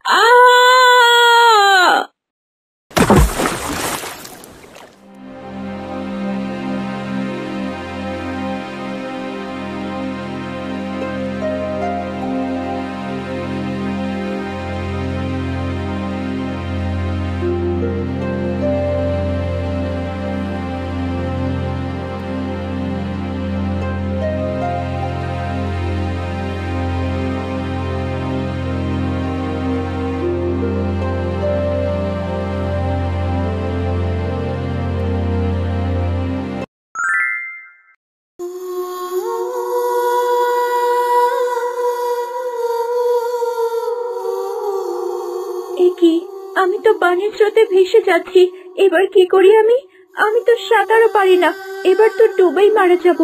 আ কি, আমি তো পানির স্রোতে ভেসে যাচ্ছি। এবার কি করি আমি? আমি তো সাঁতারও পারি না, এবার তো ডুবেই মারা যাব।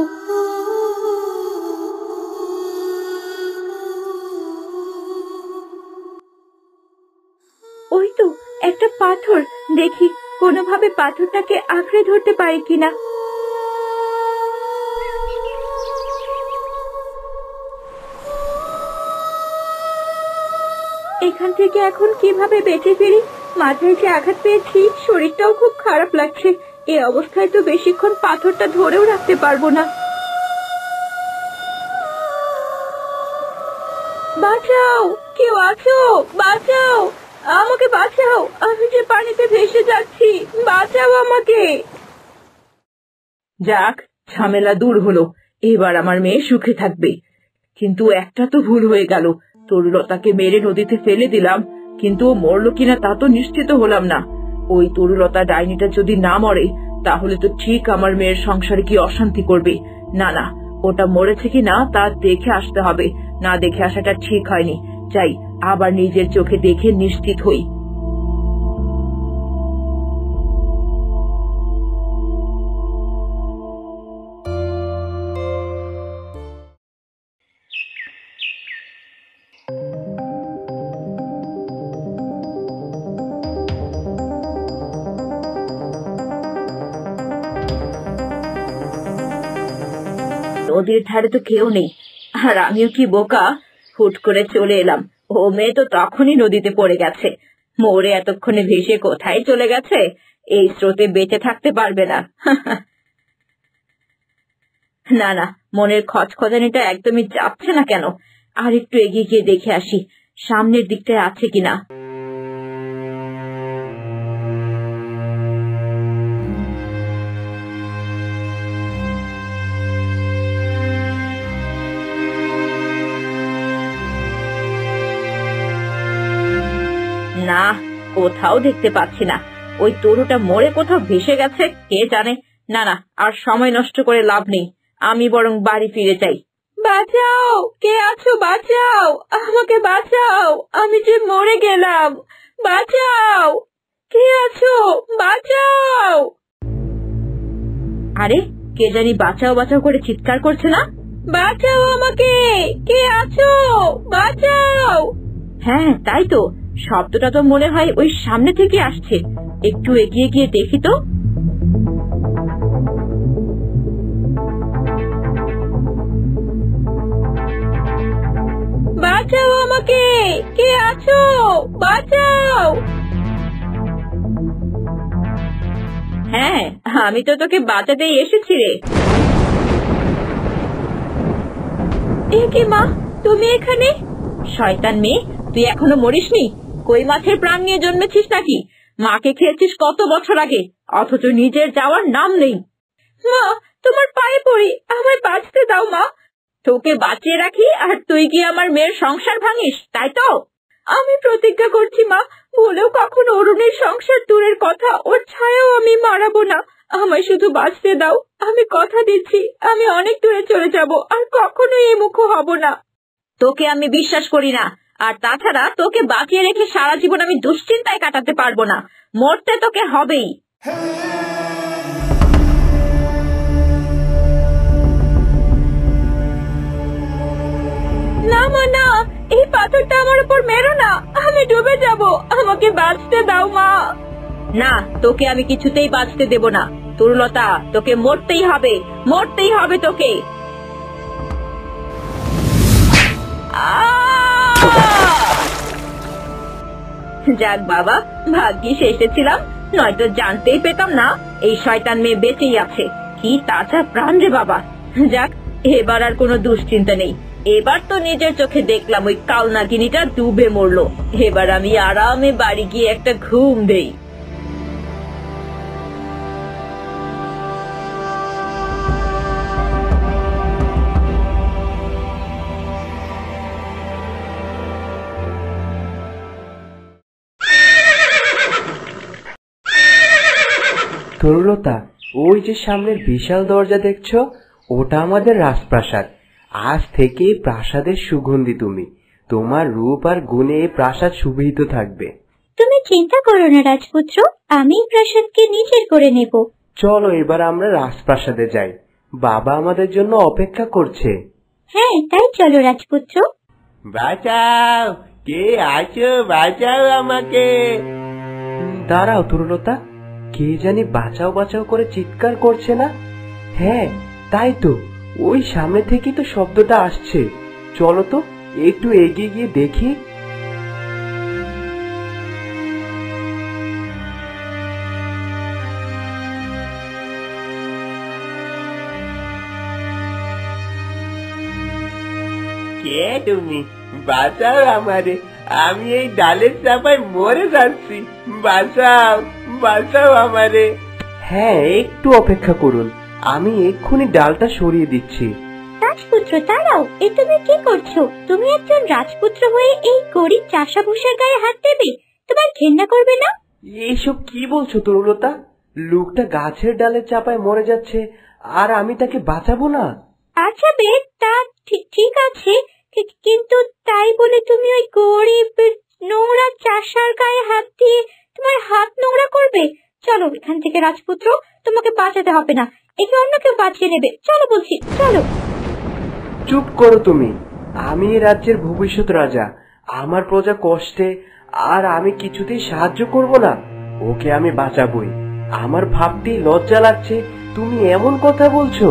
ওই তো একটা পাথর, দেখি কোনোভাবে পাথরটাকে আঁকড়ে ধরতে পারি কিনা। এখান থেকে এখন কিভাবে বেঁচে ফিরি? মাথায় যে আঘাত পেয়েছি, শরীরটাও খুব খারাপ লাগছে। এই অবস্থায় তো বেশিক্ষণ পাথরটা ধরেও রাখতে পারবো না। বাঁচাও, কেউ আছো? বাঁচাও, আমাকে বাঁচাও, আমি যে পানিতে ভেসে যাচ্ছি, বাঁচাও আমাকে। যাক, ঝামেলা দূর হলো। এবার আমার মেয়ে সুখে থাকবে। কিন্তু একটা তো ভুল হয়ে গেল, তরুলতাকে মেরে নদীতে ফেলে দিলাম, কিন্তু ও মরলো কিনা তা তো নিশ্চিত হলাম না। ওই তরুলতা ডাইনিটা যদি না মরে, তাহলে তো ঠিক আমার মেয়ের সংসারে কি অশান্তি করবে। না না, ওটা মরেছে কি না তা দেখে আসতে হবে, না দেখে আসাটা ঠিক হয়নি। যাই, আবার নিজের চোখে দেখে নিশ্চিত হই। নদীর ধারে তো কেউ নেই, আর আমিও কি বোকা, হুট করে চলে এলাম। ও মেয়ে তো তখনই নদীতে পড়ে গেছে, মরে এতক্ষণে ভেসে কোথায় চলে গেছে। এই স্রোতে বেঁচে থাকতে পারবে না। না না, মনের খচখচানিটা একদমই যাচ্ছে না কেন। আর একটু এগিয়ে গিয়ে দেখে আসি সামনের দিকটায় আছে কিনা। না, কোথাও দেখতে পাচ্ছি না। ওই তরুটা মরে কোথাও ভেসে গেছে, কে জানে। না না, আর সময় নষ্ট করে লাভ নেই, আমি বরং বাড়ি ফিরে যাই। বাঁচাও, কে আছো? বাঁচাও, আমাকে বাঁচাও, আমি যে মরে গেলাম। বাঁচাও, কে আছো? বাঁচাও। আরে, কে জানি বাঁচাও বাঁচাও করে চিৎকার করছে না? বাঁচাও আমাকে, কে আছো? বাঁচাও। হ্যাঁ, তাই তো, শব্দটা তো মনে হয় ওই সামনে থেকে আসছে। একটু এগিয়ে গিয়ে দেখি তো। বাঁচাও আমাকে, কে আছো? বাঁচাও। হ্যাঁ, আমি তো তোকে বাঁচাতেই এসেছি রে। এ কি মা, তুমি এখানে? শয়তান মেয়ে, তুই এখনো মরিসনি? কই মাছের প্রাণ নিয়ে জন্মেছিস নাকি? মাকে খেয়েছিস কত বছর আগে, অথচ নিজের যাওয়ার নাম নেই। মা, তোমার পায়ে পড়ি, আমায় বাঁচতে দাও মা। তোকে বাঁচিয়ে রাখি আর তুই কি আমার মেয়ের সংসার ভাঙিস, তাই তো? আমি প্রতিজ্ঞা করছি মা, বলেও কখনো অরুণের সংসার দূরের কথা, ওর ছায়াও আমি মারাবো না। আমায় শুধু বাঁচতে দাও, আমি কথা দিচ্ছি আমি অনেক দূরে চলে যাব, আর কখনোই এ মুখো হব না। তোকে আমি বিশ্বাস করি না, আর তাছাড়া তোকে বাঁচিয়ে রেখে সারা জীবন আমি দুশ্চিন্তায় কাটাতে পারবো না। মরতে তোকে হবেই। না মা, না, এই পাথরটা আমার উপর মেরো না, আমি ডুবে যাব, আমাকে বাঁচতে দাও মা। না, তোকে আমি কিছুতেই বাঁচতে দেব না। তরুলতা, তোকে মরতেই হবে, মরতেই হবে তোকে। যাক বাবা, ভাগ্যিস এসেছিলাম, নয়তো জানতেই পেতাম না এই শয়তান মেয়ে বেঁচেই আছে। কি তাজা প্রাণ রে বাবা। যাক, এবার আর কোনো দুশ্চিন্তা নেই। এবার তো নিজের চোখে দেখলাম ওই কালনাগিনীটা ডুবে মরলো। এবার আমি আরামে বাড়ি গিয়ে একটা ঘুম দেই। তরুলতা, ওই যে সামনের বিশাল দরজা দেখছো, ওটা আমাদের রাজপ্রাসাদ। আজ থেকে প্রাসাদের সুগন্ধি তুমি। তোমার রূপ আর গুণে এই প্রাসাদ সুবিহিত থাকবে। তুমি চিন্তা করো না রাজপুত্র, আমি প্রাসাদকে নিজের করে নেব। চলো এবার আমরা রাজপ্রাসাদে যাই, বাবা আমাদের জন্য অপেক্ষা করছে। হ্যাঁ, তাই চলো রাজপুত্র। বাঁচাও, কে আছো? বাঁচাও আমাকে। দাঁড়াও তরুলতা, কে জানি বাঁচাও বাঁচাও করে চিৎকার করছে না? হ্যাঁ তাই তো, ওই সামনে থেকেই তো শব্দটা আসছে। চলো তো একটু এগিয়ে গিয়ে দেখি। কে তুমি? বাঁচাও আমারে, আমি এই ডালের চাপায় মরে যাচ্ছি। বাঁচাও, বাঁচাও আমারে। হ্যাঁ, একটু অপেক্ষা করুন, আমি এক্ষুনি ডালটা সরিয়ে দিচ্ছি। রাজপুত্র দাঁড়াও, এ তুমি কি করছো? তুমি একজন রাজপুত্র হয়ে এই গরিব চাষা ভুষার গায়ে হাত দেবে? তোমার ঘেন্না করবে না? এইসব কি বলছো তরুলতা? লোকটা গাছের ডালের চাপায় মরে যাচ্ছে, আর আমি তাকে বাঁচাবো না? বাঁচাবে তা ঠিক আছে, কিন্তু তাই বলে তুমি ওই গরিব নোংরা চাষার গায়ে হাত দিয়ে তোমার হাত নোংরা করবে? চলো এখান থেকে রাজপুত্র, তোমাকে বাঁচাতে হবে না, একে অন্য কেউ বাঁচিয়ে নেবে। চলো বলছি, চলো। চুপ করো তুমি, আমি এই রাজ্যের ভবিষ্যৎ রাজা। আমার প্রজা কষ্টে, আর আমি কিছুতেই সাহায্য করব না? ওকে আমি বাঁচাবই। আমার ভাবতেই লজ্জা লাগছে, তুমি এমন কথা বলছো।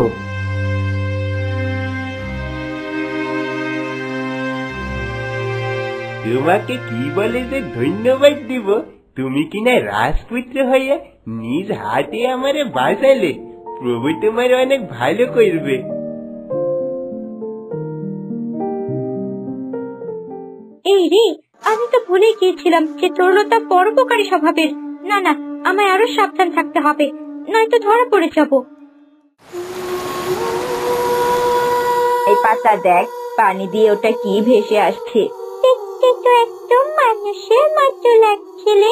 তোমাকে কি বলে যে ধন্যবাদ দিব? তুমি কিনা রাজপুত্র হইয়া নিজ হাতে আমারে বাঁচালে। প্রভু তোমার অনেক ভালো করবে। এই রে, আমি তো ভুলে গিয়েছিলাম যে তরুলতা পরোপকারী স্বভাবের। না না, আমায় আরো সাবধান থাকতে হবে, নয়তো ধরা পড়ে যাব। এই পাতা দেখ, পানি দিয়ে ওটা কি ভেসে আসছে। দেখতে তো একদম মানুষের মতো লাগছিল।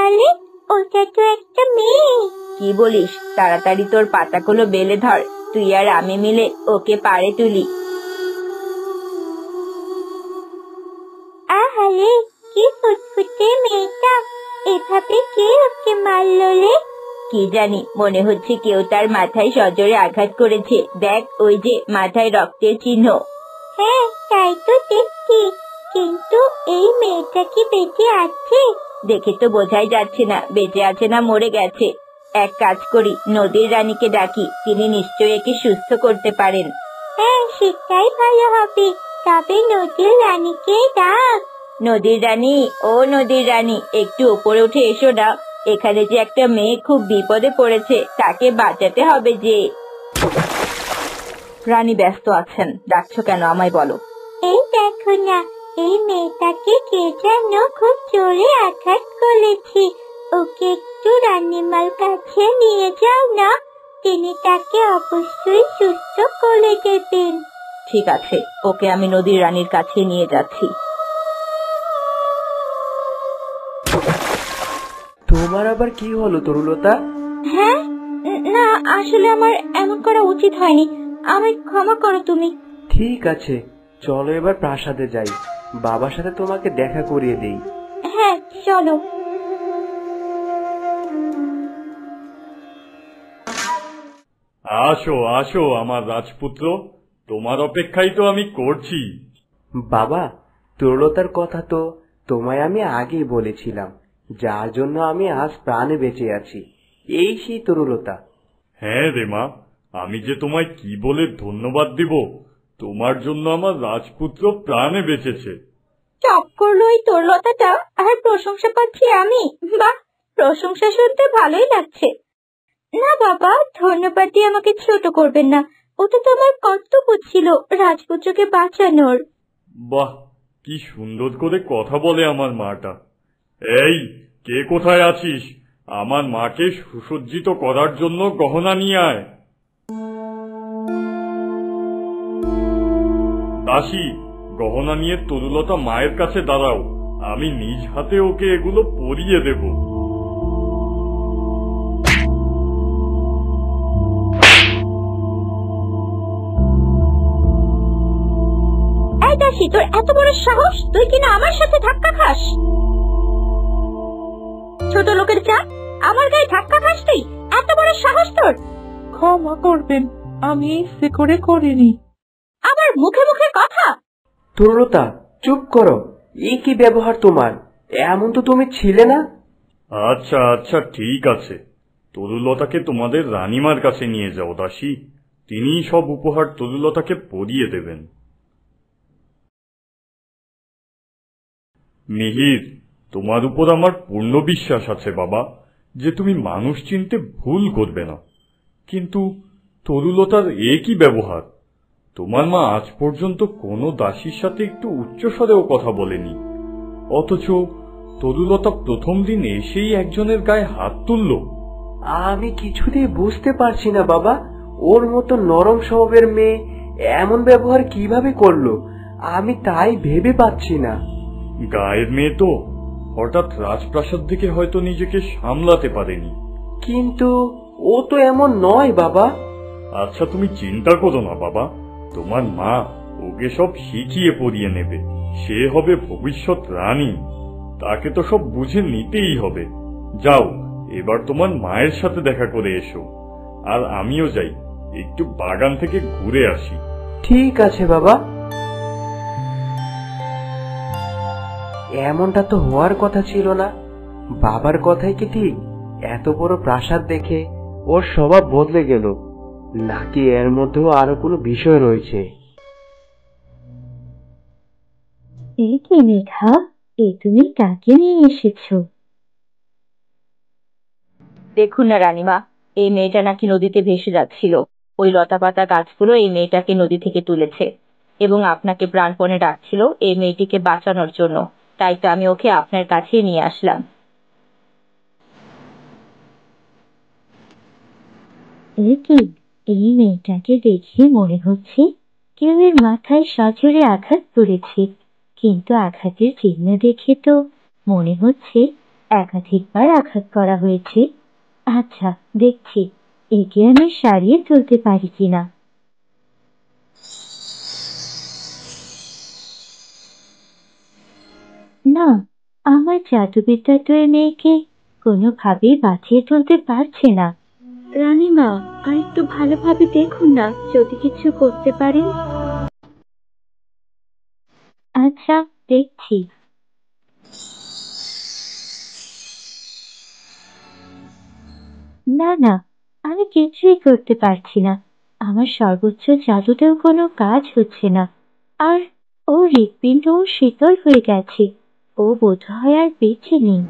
আরে, ওটা তো একটা মেয়ে। কি বলিস? তাড়াতাড়ি তোর পাতাগুলো বেলে ধর, তুই আর আমি মিলে ওকে পাড়ে তুলি। আহারে, কি ফুটফুটে মেয়েটা, এভাবে কে ওকে মারলো রে? কি জানি, মনে হচ্ছে কেউ তার মাথায় সজোরে আঘাত করেছে। দেখ, ওই যে মাথায় রক্তের চিহ্ন। হ্যাঁ, তাই তো দেখছি, কিন্তু এই মেয়েটা কি বেঁচে আছে? দেখে তো বোঝাই যাচ্ছে না বেঁচে আছে না মরে গেছে। এক কাজ করি, নদীর রানীকে ডাকি, তিনি নিশ্চয়ই একে সুস্থ করতে পারেন। হ্যাঁ, সেটাই ভালো হবে। তবে নদীর রানীকে ডাক। নদীর রানী, ও নদীর রানী, একটু উপরে উঠে এসো না। এখানে যে একটা মেয়ে খুব বিপদে পড়েছে, তাকে বাঁচাতে হবে যে। রানী ব্যস্ত আছেন, ডাকছো কেন আমায় বলো। এই দেখো না, এই মেয়েটাকে কে যেন খুব জোরে আঘাত করেছে। ওকে একটু রানীমার কাছে নিয়ে যাও না, তিনি তাকে অবশ্যই সুস্থ করে দেবেন। ঠিক আছে, ওকে আমি নদীর রানীর কাছে নিয়ে যাচ্ছি। তোমার আবার কি হলো তরুলতা? হ্যাঁ, না আসলে আমার এমন করা উচিত হয়নি, আমায় ক্ষমা করো তুমি। ঠিক আছে, চলো এবার প্রাসাদে যাই, বাবার সাথে তোমাকে দেখা করিয়ে দেই। হ্যাঁ চলো। আসো আসো আমার রাজপুত্র, তোমার অপেক্ষাই তো আমি করছি। বাবা, তরুলতার কথা তো তোমায় আমি আগেই বলেছিলাম, যার জন্য আমি আজ প্রাণে বেঁচে আছি। এই সেই তরুলতা। হ্যাঁ রে মা, আমি যে তোমায় কি বলে ধন্যবাদ দিব। তোমার জন্য আমার রাজপুত্র প্রাণে বেঁচেছে। টপ করলো এই তরলতাটা, আর প্রশংসা পাচ্ছি আমি। বাহ, প্রশংসা শুনতে ভালোই লাগছে। না বাবা, ধন্যবাদ দিয়ে আমাকে ছোট করবেন না। ওটা তো আমার কর্তব্য ছিল রাজপুত্রকে বাঁচানোর। বাহ, কি সুন্দর করে কথা বলে আমার মাটা। এই, কে কোথায় আছিস? আমার মাকে সুসজ্জিত করার জন্য গহনা নিয়ে আয়। দাসী, গহনা নিয়ে তরুলতা মায়ের কাছে দাঁড়াও, আমি নিজ হাতে ওকে এগুলো পরিয়ে দেব। এই দাসী, তোর এত বড় সাহস, তুই কিনা আমার সাথে ধাক্কা খাস? ছোট লোকের চাপ, আমার গায়ে ধাক্কা খাস তুই? এত বড় সাহস তোর! ক্ষমা করবেন, আমি ইচ্ছে করে করিনি। আমার মুখে মুখে কথা! তরুলতা, চুপ করো। এই কি ব্যবহার তোমার? এমন তো তুমি ছিলে না। আচ্ছা আচ্ছা, ঠিক আছে, তরুলতাকে তোমাদের রানীমার কাছে নিয়ে যাও দাসী, তিনিই সব উপহার তরুলতাকে পরিয়ে দেবেন। মিহির, তোমার উপর আমার পূর্ণ বিশ্বাস আছে বাবা, যে তুমি মানুষ চিনতে ভুল করবে না। কিন্তু তরুলতার এ কি ব্যবহার? তোমার মা আজ পর্যন্ত কোনো দাসীর সাথে একটু উচ্চস্বরেও কথা বলেনি, অথচ তরুলতা প্রথম দিন এসেই একজনের গায়ে হাত তুলল। আমি কিছুতেই বুঝতে পারছি না বাবা, ওর মতো নরম স্বভাবের মেয়ে এমন ব্যবহার কিভাবে করলো, আমি তাই ভেবে পাচ্ছি না। গায়ের মেয়ে তো, হঠাৎ রাজপ্রাসাদ থেকে হয়তো নিজেকে সামলাতে পারেনি। কিন্তু ও তো এমন নয় বাবা। আচ্ছা, তুমি চিন্তা করো না বাবা, তোমার মা ওকে সব শিখিয়ে পড়িয়ে নেবে, সে হবে ভবিষ্যৎ রানী, তাকে তো সব বুঝে নিতেই হবে। যাও, এবার তোমার মায়ের সাথে দেখা করে এসো, আর আমিও যাই, একটু বাগান থেকে ঘুরে আসি। ঠিক আছে বাবা। এমনটা তো হওয়ার কথা ছিল না। বাবার কথাই কি ঠিক? এত বড় প্রাসাদ দেখে ওর স্বভাব বদলে গেল, নাকি এর মধ্যেও আরো কোনো বিষয় রয়েছে? এই কি মেঘা, তুমি কাকে নিয়ে এসেছো? দেখুন না রানীমা, এই মেয়েটা নাকি নদীতে ভেসে যাচ্ছিল। ওই লতাপাতা গাছগুলো এই মেয়েটাকে নদী থেকে তুলেছে এবং আপনাকে প্রাণপণে ডাকছিল এই মেয়েটিকে বাঁচানোর জন্য। তাই তো আমি ওকে আপনার কাছে নিয়ে আসলাম। এই মেয়েটাকে দেখে মনে হচ্ছে কেউ এর মাথায় সজোরে আঘাত করেছে, কিন্তু আঘাতের চিহ্ন দেখে তো মনে হচ্ছে একাধিকবার আঘাত করা হয়েছে। আচ্ছা, দেখছি একে আমি সারিয়ে তুলতে পারি কিনা। না, আমার জাদুবিদ্যা তো এই মেয়েকে কোনোভাবেই বাঁচিয়ে তুলতে পারছে না। রানীমা, আর একটু ভালোভাবে দেখুন না, যদি কিছু করতে পারেন। আচ্ছা, দেখছি। না না, আমি কিছুই করতে পারছি না। আমার সর্বোচ্চ জাদুতেও কোনো কাজ হচ্ছে না। আর ও হৃৎপিণ্ড শীতল হয়ে গেছে, ও বোধহয় আর বেঁচে নেই।